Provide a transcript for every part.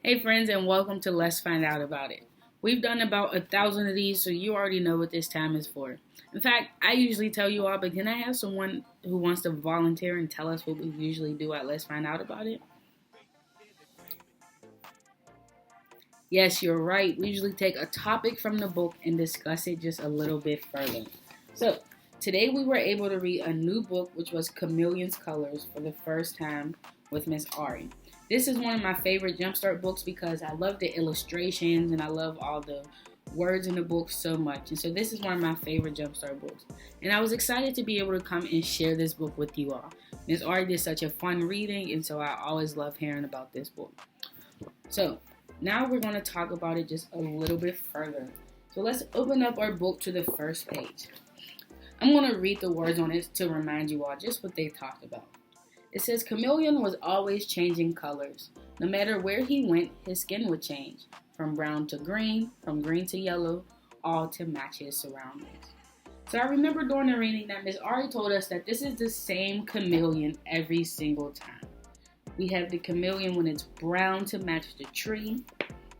Hey friends, and welcome to Let's Find Out About It. We've done about 1,000 of these, so you already know what this time is for. In fact, I usually tell you all, but can I have someone who wants to volunteer and tell us what we usually do at Let's Find Out About It? Yes, you're right. We usually take a topic from the book and discuss it just a little bit further. So, today we were able to read a new book, which was Chameleon's Colors, for the first time with Miss Ari. This is one of my favorite Jumpstart books because I love the illustrations and I love all the words in the book so much. And so this is one of my favorite Jumpstart books. And I was excited to be able to come and share this book with you all. Miss Ari did such a fun reading, and so I always love hearing about this book. So now we're going to talk about it just a little bit further. So let's open up our book to the first page. I'm going to read the words on it to remind you all just what they talked about. It says, Chameleon was always changing colors. No matter where he went, his skin would change. From brown to green, from green to yellow, all to match his surroundings. So I remember during the reading that Miss Ari told us that this is the same chameleon every single time. We have the chameleon when it's brown to match the tree,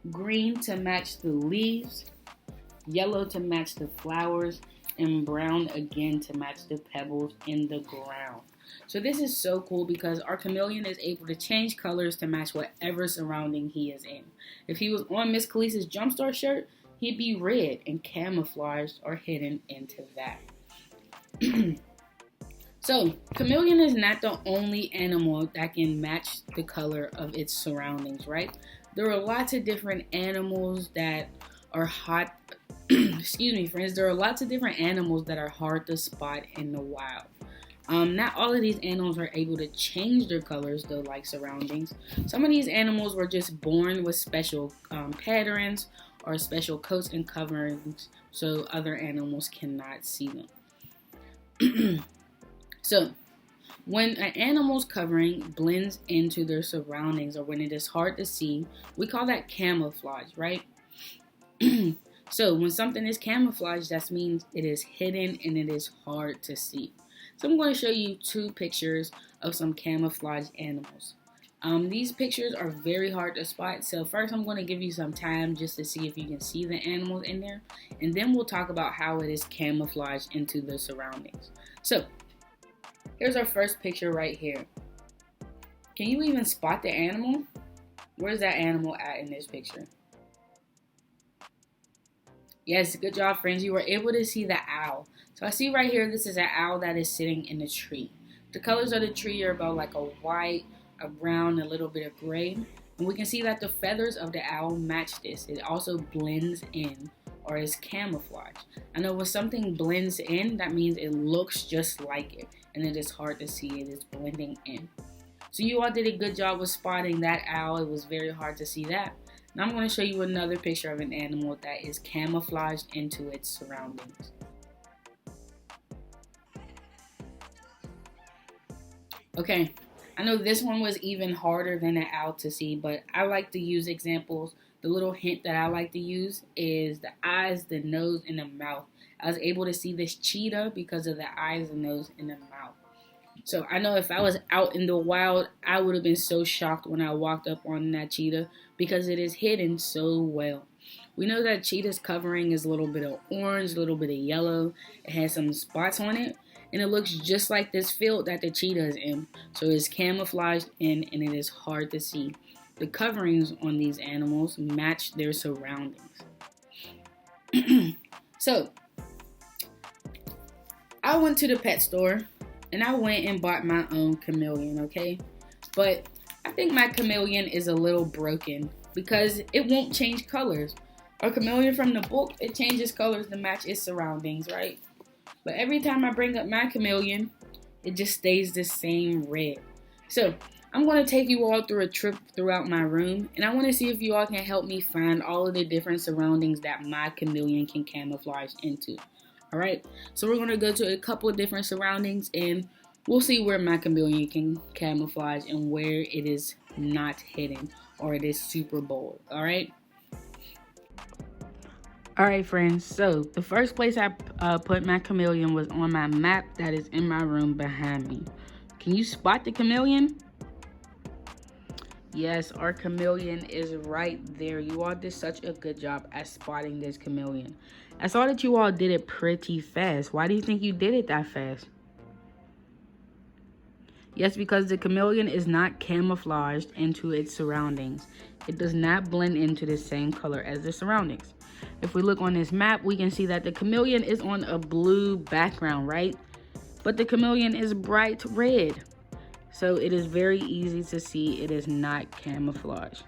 green to match the leaves, yellow to match the flowers, and brown again to match the pebbles in the ground. So this is so cool because our chameleon is able to change colors to match whatever surrounding he is in. If he was on Miss Khaleesi's Jumpstart shirt, he'd be red and camouflaged or hidden into that. So, chameleon is not the only animal that can match the color of its surroundings, right? There are lots of different animals that are hot. Excuse me, friends. There are lots of different animals that are hard to spot in the wild. Not all of these animals are able to change their colors, though, like surroundings. Some of these animals were just born with special patterns or special coats and coverings, so other animals cannot see them. So, when an animal's covering blends into their surroundings, or when it is hard to see, we call that camouflage, right? So, when something is camouflaged, that means it is hidden and it is hard to see. So I'm going to show you two pictures of some camouflaged animals. These pictures are very hard to spot, so first I'm going to give you some time just to see if you can see the animals in there, and then we'll talk about how it is camouflaged into the surroundings. So here's our first picture right here. Can you even spot the animal? Where's that animal at in this picture? Yes, good job, friends. You were able to see the owl. So I see right here, this is an owl that is sitting in a tree. The colors of the tree are about like a white, a brown, a little bit of gray. And we can see that the feathers of the owl match this. It also blends in, or is camouflage. I know when something blends in, that means it looks just like it. And it is hard to see it is blending in. So you all did a good job with spotting that owl. It was very hard to see that. Now I'm going to show you another picture of an animal that is camouflaged into its surroundings. Okay, I know this one was even harder than an owl to see, but I like to use examples. The little hint that I like to use is the eyes, the nose, and the mouth. I was able to see this cheetah because of the eyes, the nose, and the mouth. So I know if I was out in the wild, I would have been so shocked when I walked up on that cheetah because it is hidden so well. We know that cheetah's covering is a little bit of orange, a little bit of yellow. It has some spots on it, and it looks just like this field that the cheetah is in. So it's camouflaged in, and it is hard to see. The coverings on these animals match their surroundings. So I went to the pet store, and I went and bought my own chameleon, okay? But I think my chameleon is a little broken because it won't change colors. Our chameleon from the book, it changes colors to match its surroundings, right? But every time I bring up my chameleon, it just stays the same red. So I'm going to take you all through a trip throughout my room, and I want to see if you all can help me find all of the different surroundings that my chameleon can camouflage into. Alright, so we're going to go to a couple of different surroundings, and we'll see where my chameleon can camouflage and where it is not hidden or it is super bold. Alright? Alright, friends, so the first place I put my chameleon was on my map that is in my room behind me. Can you spot the chameleon? Yes, our chameleon is right there. You all did such a good job at spotting this chameleon. I saw that you all did it pretty fast. Why do you think you did it that fast? Yes, because the chameleon is not camouflaged into its surroundings. It does not blend into the same color as the surroundings. If we look on this map, we can see that the chameleon is on a blue background, right? But the chameleon is bright red. So it is very easy to see it is not camouflaged.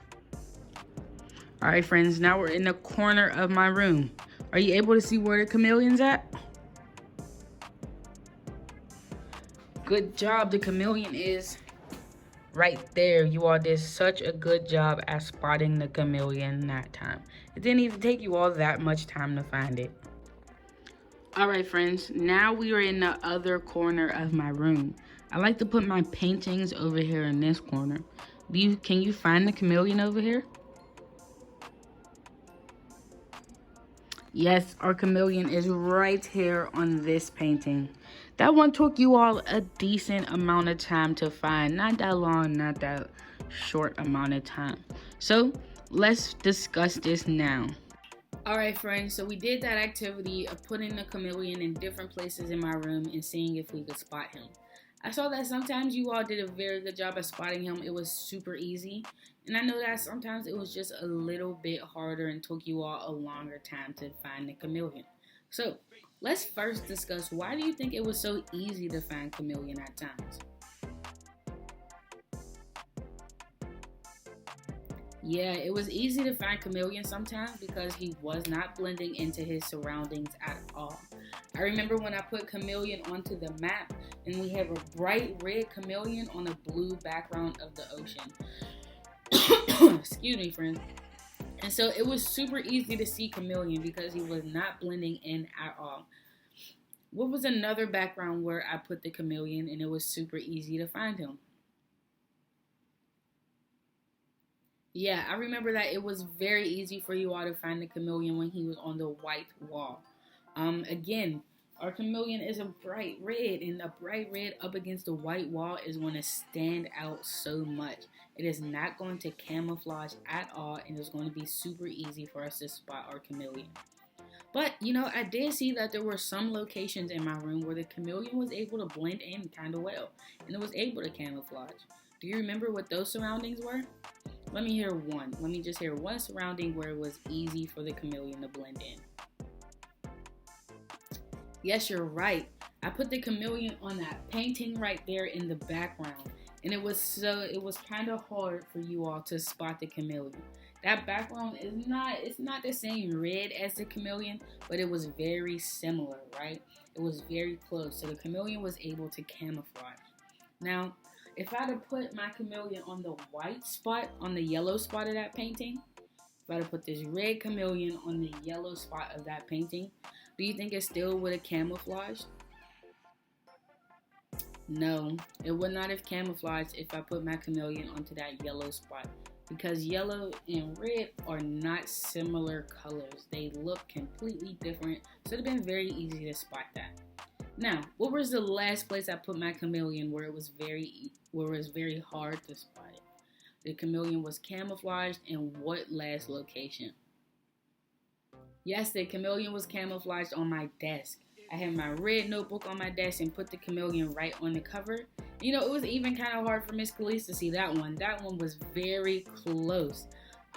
All right, friends, now we're in the corner of my room. Are you able to see where the chameleon's at? Good job, the chameleon is right there. You all did such a good job at spotting the chameleon that time. It didn't even take you all that much time to find it. All right, friends, now we are in the other corner of my room. I like to put my paintings over here in this corner. Can you find the chameleon over here? Yes, our chameleon is right here on this painting. That one took you all a decent amount of time to find. Not that long, not that short amount of time. So let's discuss this now. All right, friends, so we did that activity of putting the chameleon in different places in my room and seeing if we could spot him. I saw that sometimes you all did a very good job at spotting him. It was super easy. And I know that sometimes it was just a little bit harder and took you all a longer time to find the chameleon. So let's first discuss, why do you think it was so easy to find chameleon at times? Yeah, it was easy to find chameleon sometimes because he was not blending into his surroundings at all. I remember when I put chameleon onto the map and we have a bright red chameleon on a blue background of the ocean. Excuse me, friends. And so it was super easy to see chameleon because he was not blending in at all. What was another background where I put the chameleon and it was super easy to find him? Yeah, I remember that it was very easy for you all to find the chameleon when he was on the white wall. Again, our chameleon is a bright red, and a bright red up against the white wall is going to stand out so much. It is not going to camouflage at all, and it's going to be super easy for us to spot our chameleon. But, I did see that there were some locations in my room where the chameleon was able to blend in kind of well, and it was able to camouflage. Do you remember what those surroundings were? Let me hear one. Let me just hear one surrounding where it was easy for the chameleon to blend in. Yes, you're right. I put the chameleon on that painting right there in the background. And it was kind of hard for you all to spot the chameleon. That background it's not the same red as the chameleon, but it was very similar, right? It was very close. So the chameleon was able to camouflage. Now, if I had to put my chameleon on the white spot, on the yellow spot of that painting, if I had to put this red chameleon on the yellow spot of that painting, do you think it still would have camouflaged? No, it would not have camouflaged if I put my chameleon onto that yellow spot, because yellow and red are not similar colors. They look completely different, so it would have been very easy to spot that. Now, what was the last place I put my chameleon where it was very hard to spot it? The chameleon was camouflaged in what last location? Yes, the chameleon was camouflaged on my desk. I had my red notebook on my desk and put the chameleon right on the cover. It was even kind of hard for Miss Khalees to see that one. That one was very close.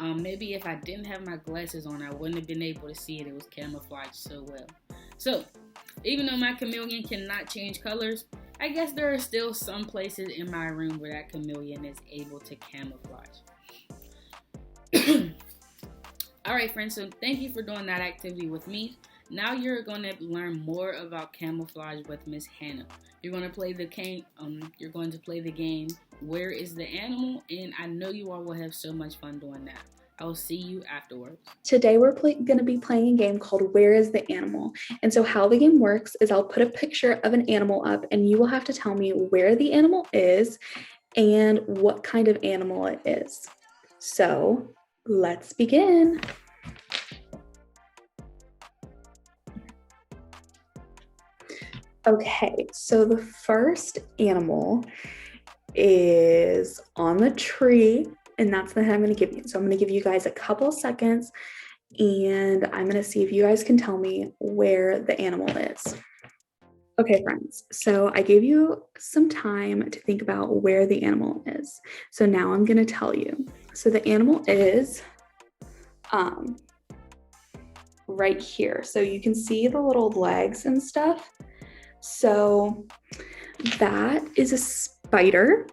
Maybe if I didn't have my glasses on, I wouldn't have been able to see it. It was camouflaged so well. So, even though my chameleon cannot change colors, I guess there are still some places in my room where that chameleon is able to camouflage. Alright, friends, so thank you for doing that activity with me. Now you're going to learn more about camouflage with Miss Hannah. You're going to play the game, Where is the Animal? And I know you all will have so much fun doing that. I will see you afterwards. Today we're going to be playing a game called Where is the Animal? And so how the game works is I'll put a picture of an animal up and you will have to tell me where the animal is and what kind of animal it is. So let's begin. Okay, so the first animal is on the tree, and that's the hint I'm going to give you. So I'm going to give you guys a couple seconds, and I'm going to see if you guys can tell me where the animal is. Okay, friends, so I gave you some time to think about where the animal is. So now I'm going to tell you. So the animal is right here. So you can see the little legs and stuff. So that is a spider,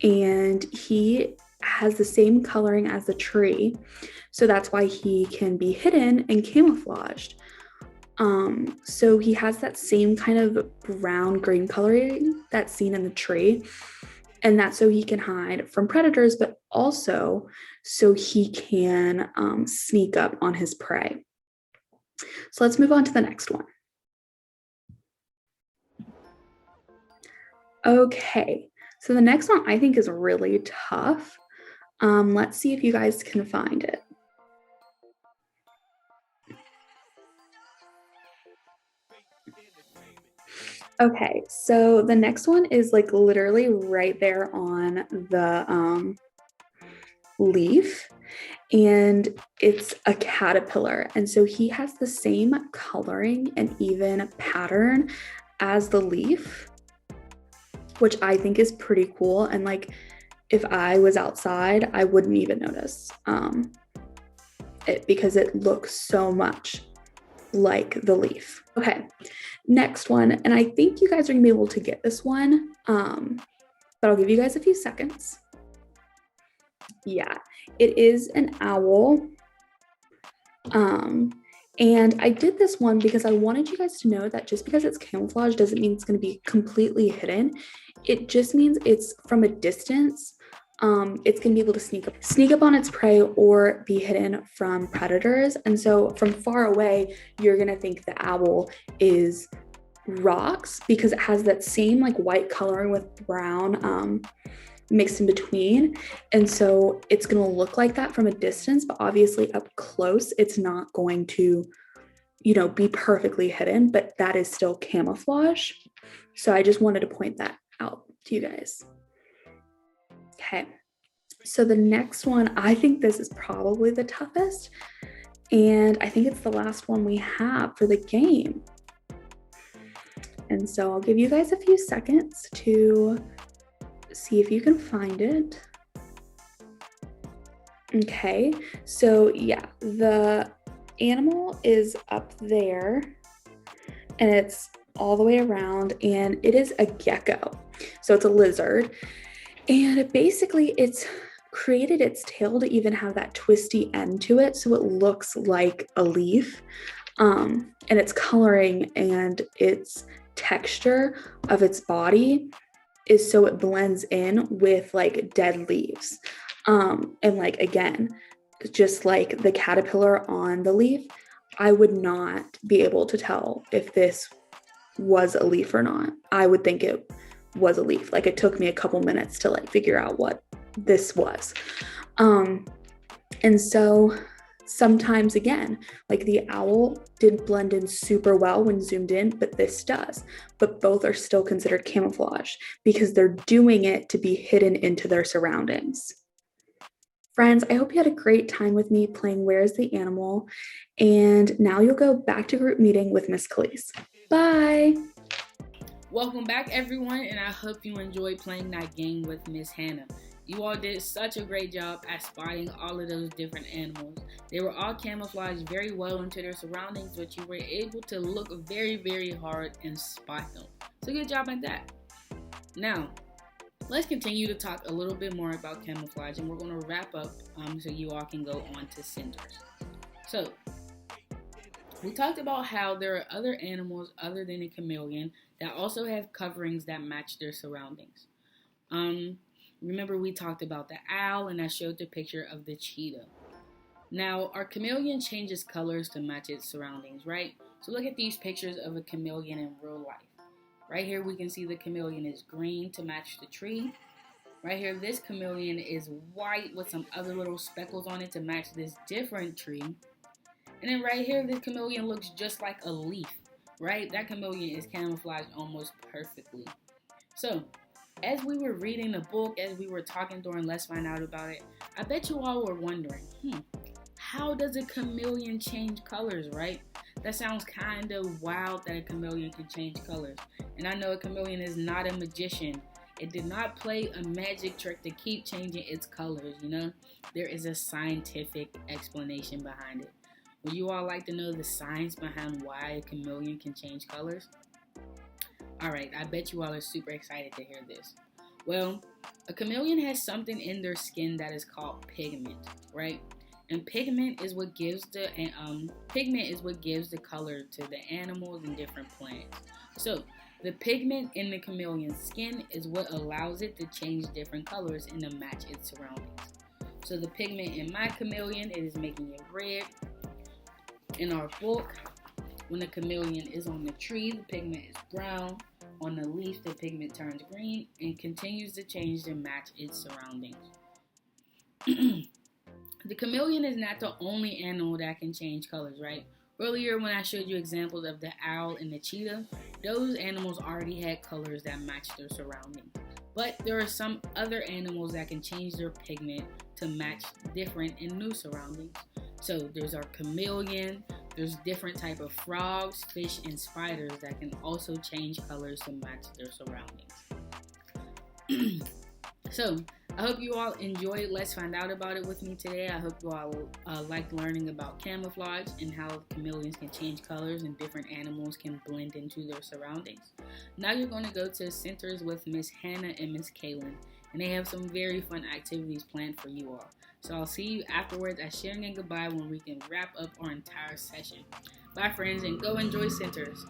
and he has the same coloring as the tree. So that's why he can be hidden and camouflaged. So he has that same kind of brown green coloring that's seen in the tree. And that's so he can hide from predators, but also so he can sneak up on his prey. So let's move on to the next one. Okay, so the next one I think is really tough. Let's see if you guys can find it. Okay, so the next one is like literally right there on the leaf, and it's a caterpillar. And so he has the same coloring and even pattern as the leaf, which I think is pretty cool. And like, if I was outside, I wouldn't even notice it because it looks so much like the leaf. Okay, next one. And I think you guys are gonna be able to get this one, but I'll give you guys a few seconds. Yeah, it is an owl. And I did this one because I wanted you guys to know that just because it's camouflage doesn't mean it's going to be completely hidden. It just means it's from a distance. It's going to be able to sneak up on its prey or be hidden from predators. And so from far away, you're going to think the owl is rocks because it has that same like white coloring with brown mixed in between. And so it's going to look like that from a distance, but obviously up close, it's not going to, be perfectly hidden, but that is still camouflage. So I just wanted to point that out to you guys. Okay. So the next one, I think this is probably the toughest. And I think it's the last one we have for the game. And so I'll give you guys a few seconds to see if you can find it. Okay, so yeah, the animal is up there and it's all the way around, and it is a gecko. So it's a lizard, and it's created its tail to even have that twisty end to it, so it looks like a leaf. And its coloring and its texture of its body is so it blends in with like dead leaves. And like, again, just like the caterpillar on the leaf, I would not be able to tell if this was a leaf or not. I would think it was a leaf. Like, it took me a couple minutes to like figure out what this was. And so sometimes, again, like the owl didn't blend in super well when zoomed in, but this does. But both are still considered camouflage because they're doing it to be hidden into their surroundings. Friends, I hope you had a great time with me playing Where's the Animal? And now you'll go back to group meeting with Miss Khalees. Bye! Welcome back, everyone, and I hope you enjoyed playing that game with Miss Hannah. You all did such a great job at spotting all of those different animals. They were all camouflaged very well into their surroundings, but you were able to look very, very hard and spot them. So good job at that. Now, let's continue to talk a little bit more about camouflage, and we're going to wrap up so you all can go on to cinders. So, we talked about how there are other animals other than a chameleon that also have coverings that match their surroundings. Remember we talked about the owl, and I showed the picture of the cheetah. Now, our chameleon changes colors to match its surroundings, right? So look at these pictures of a chameleon in real life. Right here we can see the chameleon is green to match the tree. Right here, this chameleon is white with some other little speckles on it to match this different tree. And then right here, this chameleon looks just like a leaf right? That chameleon is camouflaged almost perfectly. So, as we were reading the book, as we were talking during Let's Find Out About It, I bet you all were wondering, how does a chameleon change colors, right? That sounds kind of wild that a chameleon can change colors. And I know a chameleon is not a magician. It did not play a magic trick to keep changing its colors, you know? There is a scientific explanation behind it. Would you all like to know the science behind why a chameleon can change colors? Alright, I bet you all are super excited to hear this. Well, a chameleon has something in their skin that is called pigment, right? And pigment is what gives the color to the animals and different plants. So the pigment in the chameleon's skin is what allows it to change different colors and to match its surroundings. So the pigment in my chameleon, it is making it red. In our book, when the chameleon is on the tree, the pigment is brown. On the leaf, the pigment turns green and continues to change to match its surroundings. The chameleon is not the only animal that can change colors, right? Earlier when I showed you examples of the owl and the cheetah, those animals already had colors that match their surroundings. But there are some other animals that can change their pigment to match different and new surroundings. So there's our chameleon, there's different type of frogs, fish, and spiders that can also change colors to match their surroundings. So, I hope you all enjoyed Let's Find Out About It with me today. I hope you all liked learning about camouflage and how chameleons can change colors and different animals can blend into their surroundings. Now you're going to go to Centers with Miss Hannah and Miss Kaylin, and they have some very fun activities planned for you all. So I'll see you afterwards at Sharing and Goodbye when we can wrap up our entire session. Bye friends, and go enjoy Centers.